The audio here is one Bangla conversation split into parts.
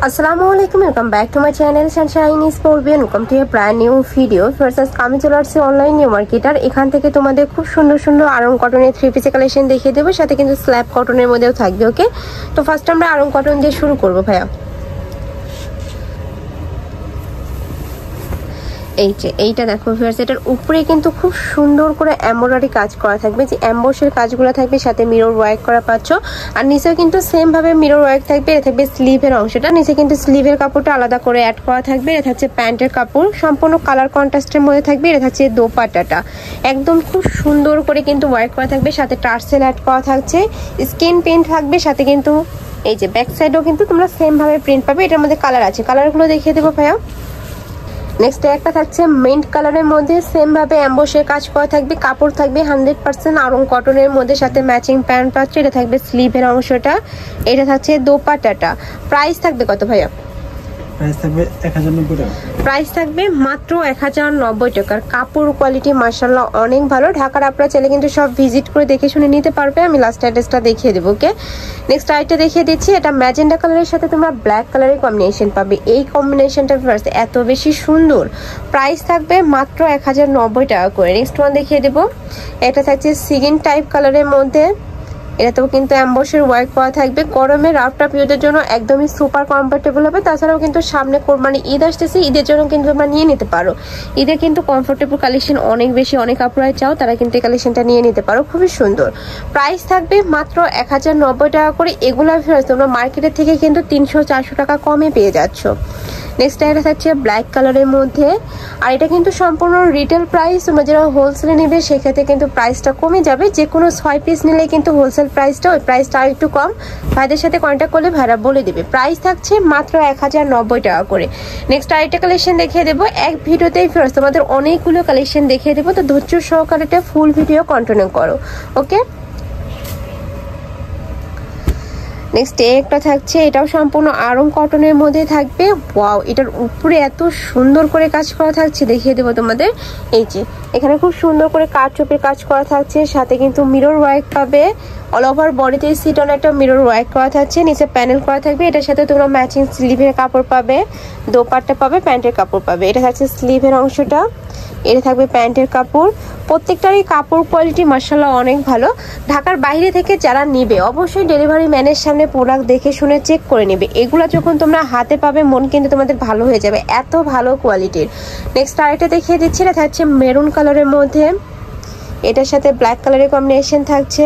আসসালামু আলাইকুম, welcome back to my channel Sunshine is পড়বে। Welcome to a brand new video ভার্সেস আমি চলে আসছি অনলাইন নিউ মার্কেটার। এখান থেকে তোমাদের খুব সুন্দর সুন্দর আরং কটনের 3 পিসের কালেকশন দেখিয়ে দেবো, সাথে কিন্তু স্ল্যাব কটনের মধ্যেও থাকবে। ওকে, তো ফার্স্ট আমরা আরং কটন দিয়ে শুরু করবো ভাইয়া। এই যে এইটা দেখো ভিউয়ার্স, এটার উপরে কিন্তু খুব সুন্দর করে এমব্রয়ডারি কাজ করা থাকবে, যে এমবসের কাজগুলো থাকবে, সাথে মিরর ওয়ার্ক করা পাচ্ছ। আর নিচেও কিন্তু সেম ভাবে মিরর ওয়ার্ক থাকবে। এটা থাকবে স্লিভের অংশটা, নিচে কিন্তু স্লিভের কাপড়টা আলাদা করে অ্যাড করা থাকবে। এটা থাকছে প্যান্টের কাপড়, সম্পূর্ণ কালার কন্ট্রাস্টের মধ্যে থাকবে। এটা থাকছে দোপাট্টাটা একদম খুব সুন্দর করে কিন্তু ওয়ার্ক করা থাকবে, সাথে টার্সেল অ্যাড করা থাকছে, স্কিন প্রিন্ট থাকবে, সাথে কিন্তু এই যে ব্যাক সাইডেও কিন্তু তোমরা সেম ভাবে প্রিন্ট পাবে। এটার মধ্যে কালার আছে, কালারগুলো দেখিয়ে দেবো ভাইয়া। নেক্সট একটা থাকছে মিন্ট কালারের মধ্যে, সেম ভাবে এমবসের কাজ করা থাকবে, কাপড় থাকবে 100% আরং কটনের মধ্যে, সাথে ম্যাচিং প্যান্ট পাচ্ছে। এটা থাকবে স্লিভের অংশটা, এটা থাকছে দোপাট্টাটা। প্রাইস থাকবে কত ভাইয়া? প্রাইস থাকবে 1090 টাকা। প্রাইস থাকবে মাত্র 1090 টাকার। কাপড় কোয়ালিটি মাশাআল্লাহ অনেক ভালো। ঢাকার আপনারা চাইলে কিন্তু সব ভিজিট করে দেখে শুনে নিতে পারবে। আমি লাস্ট অ্যাড্রেসটা দেখিয়ে দেবো। ওকে, নেক্সট আইটা দেখিয়ে দিচ্ছি। এটা ম্যাজেন্ডা কালারের সাথে তোমরা ব্ল্যাক কালারের কম্বিনেশন পাবে। এই কম্বিনেশনটা ফার্স্ট এত বেশি সুন্দর। প্রাইস থাকবে মাত্র 1090 টাকা করে। নেক্সট ওয়ান দেখিয়ে দেবো। এটা থাকছে সিগিন টাইপ কালারের মধ্যে, এটাতেও কিন্তু এমবসের ওয়ার্ক করা থাকবে। গরমে রাফটাপ ইউজের জন্য একদমই সুপার কমফোর্টেবল হবে। তাছাড়াও কিন্তু সামনে কোরবানি ঈদ আসতেছে, ঈদের জন্য কিন্তু তোমরা নিয়ে নিতে পারো। ঈদে কিন্তু কমফোর্টেবল কালেকশন অনেক বেশি, অনেক আপুরাই চাও, তারা কিন্তু এই কালেকশনটা নিয়ে নিতে পারো, খুবই সুন্দর। প্রাইস থাকবে মাত্র 1090 টাকা করে। এগুলো তোমরা মার্কেটের থেকে কিন্তু 300-400 টাকা কমে পেয়ে যাচ্ছ। নেক্সট এটা থাকছে ব্ল্যাক কালারের মধ্যে, আর এটা কিন্তু সম্পূর্ণ রিটেল প্রাইস। তোমরা যারা হোলসেলে নেবে সেক্ষেত্রে কিন্তু প্রাইসটা কমে যাবে। যে কোনো 6 পিস নিলে কিন্তু হোলসেল প্রাইসটা ওই প্রাইসটা আর একটু কম। ভাইদের সাথে কন্ট্যাক্ট করলে ভাইরা বলে দেবে। প্রাইস থাকছে মাত্র 1090 টাকা করে। নেক্সট আরেকটা কালেকশন দেখিয়ে দেবো। এক ভিডিওতেই ফেরত তোমাদের অনেকগুলো কালেকশন দেখিয়ে দেবো, তো ধৈর্য সহকারে এটা ফুল ভিডিও কন্টিনিউ করো। ওকে, নেক্সট একটা থাকছে, এটাও সম্পূর্ণ আরং কটনের মধ্যে থাকবে। ওয়াও, এটার উপরে এত সুন্দর করে কাজ করা থাকছে, দেখিয়ে দেবো তোমাদের। এই যে এখানে খুব সুন্দর করে কাঠচোপের কাজ করা থাকছে, সাথে কিন্তু মিরর ওয়ার্ক পাবে। অল ওভার বডিতে সিটন একটা মিরর ওয়ার্ক করা থাকছে, নিচে প্যানেল করা থাকবে। এটার সাথে তোমরা ম্যাচিং স্লিভের কাপড় পাবে, দোপাট্টা পাবে, প্যান্টের কাপড় পাবে। এটা থাকছে স্লিভের অংশটা, এটা থাকবে প্যান্টের কাপড়। প্রত্যেকটারই কাপড় কোয়ালিটি মাশাআল্লাহ অনেক ভালো। ঢাকার বাইরে থেকে যারা নিবে অবশ্যই ডেলিভারি ম্যানের সামনে প্রোডাক্ট দেখে শুনে চেক করে নেবে। এগুলো যখন তোমরা হাতে পাবে মন কিন্তু তোমাদের ভালো হয়ে যাবে, এত ভালো কোয়ালিটির। নেক্সট আরেকটা দেখিয়ে দিচ্ছি। এটা থাকছে মেরুন কালারের মধ্যে, এটার সাথে ব্ল্যাক কালারের কম্বিনেশন থাকছে।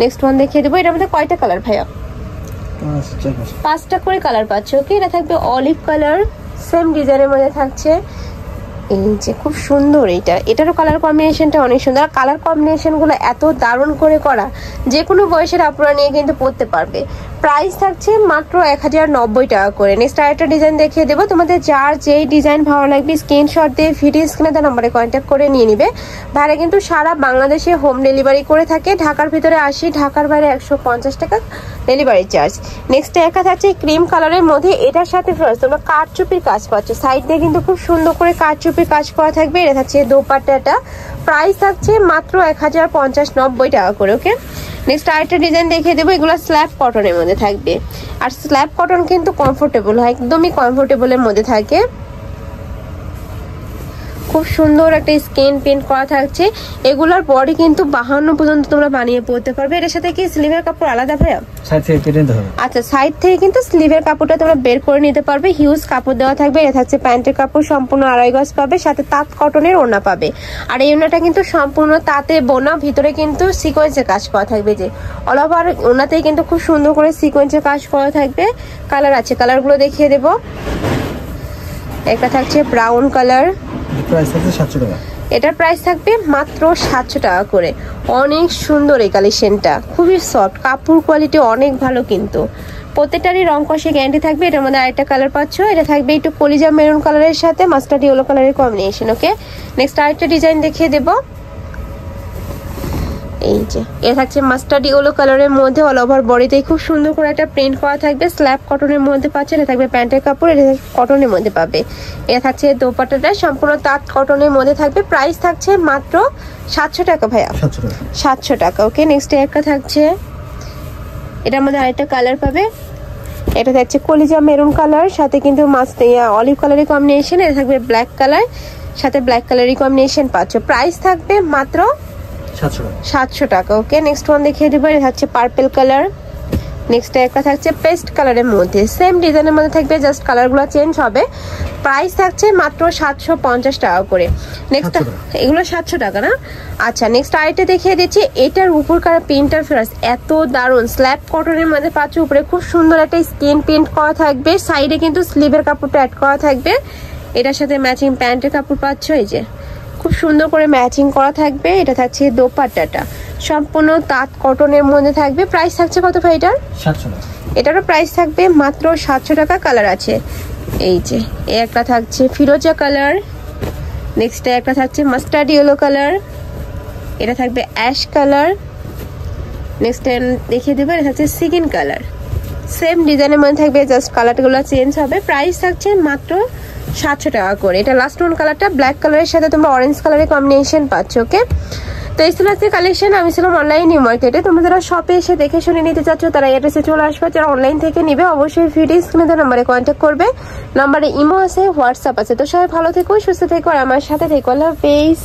নেক্সট ওয়ান দেখিয়ে দেবো। এটার মধ্যে কয়টা কালার ভাইয়া? 5টা করে কালার পাচ্ছ। ওকে, এটা থাকবে অলিভ কালার, সেম ডিজাইনের মধ্যে থাকছে। এই যে খুব সুন্দর, এটারও কালার কম্বিনেশনটা অনেক সুন্দর। কালার কম্বিনেশন গুলো এত দারুণ করে করা, যে কোনো বয়সের আপুরা নিয়ে কিন্তু পড়তে পারবে। প্রাইস থাকছে মাত্র 1090 টাকা করে। নেক্সট আরেকটা ডিজাইন দেখিয়ে দেবো। তোমাদের যার যেই ডিজাইন ভালো লাগবে স্ক্রিনশট দিয়ে ভিডিও স্ক্রিনে তার নাম্বারে কন্ট্যাক্ট করে নিয়ে নিবে। ভাইরা কিন্তু সারা বাংলাদেশে হোম ডেলিভারি করে থাকে। ঢাকার ভিতরে 80, ঢাকার বাইরে 150 টাকা ডেলিভারি চার্জ। নেক্সট একটা থাকছে ক্রিম কালারের মধ্যে, এটার সাথে তোমরা কাঠচুপির কাজ পাচ্ছ। সাইড দিয়ে কিন্তু খুব সুন্দর করে কাঠচুপির কাজ করা থাকবে। এটা থাকছে দোপাট্টাটা। প্রাইস থাকছে মাত্র 1050-90 টাকা করে। ওকে, নেক্সট আরেকটা ডিজাইন দেখিয়ে দেবো। এগুলো স্ল্যাব কটনের মধ্যে থাকবে, আর স্ল্যাব কটন কিন্তু কমফোর্টেবল হয়, একদমই কমফোর্টেবলের মধ্যে থাকে। খুব সুন্দর একটা স্কিন প্রিন্ট করা থাকছে। এগুলার বডি কিন্তু 52 পর্যন্ত তোমরা বানিয়ে পড়তে পারবে। এর সাথে কি স্লিভের কাপড় আলাদা ভাইয়া? সাইড থেকে কেটে নিতে হবে। আচ্ছা, সাইড থেকে কিন্তু স্লিভের কাপড়টা তোমরা বের করে নিতে পারবে। হিউজ কাপড় দেওয়া থাকবে। এটা থাকছে প্যান্টের কাপড়, সম্পূর্ণ 2.5 গজ পাবে, সাথে তাঁত কটনের ওড়না পাবে। আর এই ওড়নাটা কিন্তু সম্পূর্ণ তাঁতে বোনা, ভিতরে কিন্তু সিকোয়েন্সের কাজ করা থাকবে। যে অল ওভার ওড়নাতেই কিন্তু খুব সুন্দর করে সিকোয়েন্সের কাজ করা থাকবে। কালার আছে, কালারগুলো দেখিয়ে দেবো। একটা থাকছে ব্রাউন কালার, প্রাইস থাকবে 700 টাকা। এটার প্রাইস থাকবে মাত্র 700 টাকা করে। অনেক সুন্দর এই কালেকশনটা, খুবই সফট, কাপড় কোয়ালিটি অনেক ভালো, কিন্তু প্রত্যেকটারই রং কষে গ্যারান্টি থাকবে। এটার মধ্যে আরেকটা কালার পাচ্ছ, এটা থাকবে একটু কলিজা মেরুন কালারের সাথে মাস্টার্ড ইয়েলো কালারের কম্বিনেশন। ওকে, নেক্সট আরেকটা ডিজাইন দেখিয়ে দেবো। এই যে এটা থাকছে মাস্টার্ড ইয়েলো কালারের মধ্যে, অল ওভার বডিতে খুব সুন্দর করে একটা প্রিন্ট করা থাকবে। স্ল্যাব কটনের মধ্যে পাচ্ছে। এটা থাকবে প্যান্টের কাপড়, এটা কটনের মধ্যে পাবে। এটা থাকছে দোপাট্টাটা সম্পূর্ণ তাঁত কটনের মধ্যে থাকবে। প্রাইস থাকছে মাত্র 700 টাকা ভাইয়া, 700 টাকা। ওকে, নেক্সট একটা থাকছে, এটার মধ্যে আরেকটা কালার পাবে। এটা থাকছে কলিজা মেরুন কালার, সাথে কিন্তু মাস্ট অলিভ কালারের কম্বিনেশন। এটা থাকবে ব্ল্যাক কালার, সাথে ব্ল্যাক কালারের কম্বিনেশন পাচ্ছ। প্রাইস থাকবে মাত্র 700 টাকা। ওকে, নেক্সট ওয়ান দেখিয়ে দেবো। এটা থাকছে পার্পল কালার। নেক্সট একটা থাকছে পেস্ট কালারের মধ্যে, সেম ডিজাইনের মধ্যে থাকবে, জাস্ট কালারগুলো চেঞ্জ হবে। প্রাইস থাকছে মাত্র 750 টাকা করে। নেক্সট এগুলো 700 টাকা না? আচ্ছা, নেক্সট আরেকটা দেখিয়ে দিচ্ছি। এটার উপরকার প্রিন্টার ফেরাস এত দারুণ, স্ল্যাব কটনের মধ্যে পাচ্ছ। উপরে খুব সুন্দর একটা স্কিন প্রিন্ট করা থাকবে, সাইডে কিন্তু স্লিভের কাপড়টা অ্যাড করা থাকবে। এটার সাথে ম্যাচিং প্যান্টের কাপড় পাচ্ছ, এই যে খুব সুন্দর করে ম্যাচিং করা থাকবে। এটা থাকছে দোপাট্টাটা সম্পূর্ণ তাঁত কটনের মধ্যে থাকবে। প্রাইস থাকছে কত ভাই এটার? 700 টাকা। এটারও প্রাইস থাকবে মাত্র 700 টাকা। কালার আছে এই যে, একটা থাকছে ফিরোজা কালার, নেক্সট একটা থাকছে মাস্টার্ড ইয়েলো কালার, এটা থাকবে অ্যাশ কালার, নেক্সট দেখিয়ে দেবো এটা থাকছে সিগিন কালার। সেম ডিজাইনের মধ্যে থাকবে, জাস্ট কালারগুলো চেঞ্জ হবে। প্রাইস থাকছে মাত্র 700 টাকা করে। এটা লাস্ট ওয়ান কালারটা ব্ল্যাক কালারের সাথে তোমরা অরেঞ্জ কালারের কম্বিনেশন পাচ্ছ। ওকে, তো এই ছিল আজকে কালেকশন। আমি ছিলাম অনলাইন নিউ মার্কেটে। তোমরা যারা শপে এসে দেখে শুনে নিতে চাচ্ছ তারা অ্যাড্রেসে চলে আসবে। যারা অনলাইন থেকে নিবে অবশ্যই ভিডিও স্ক্রিনে দেওয়া নাম্বারে কন্ট্যাক্ট করবে। নাম্বারে ইমো আছে, হোয়াটসঅ্যাপ আছে। তো সবাই ভালো থেকো, সুস্থ থেকো, আর আমার সাথে থেকো। আল্লাহ হাফেজ।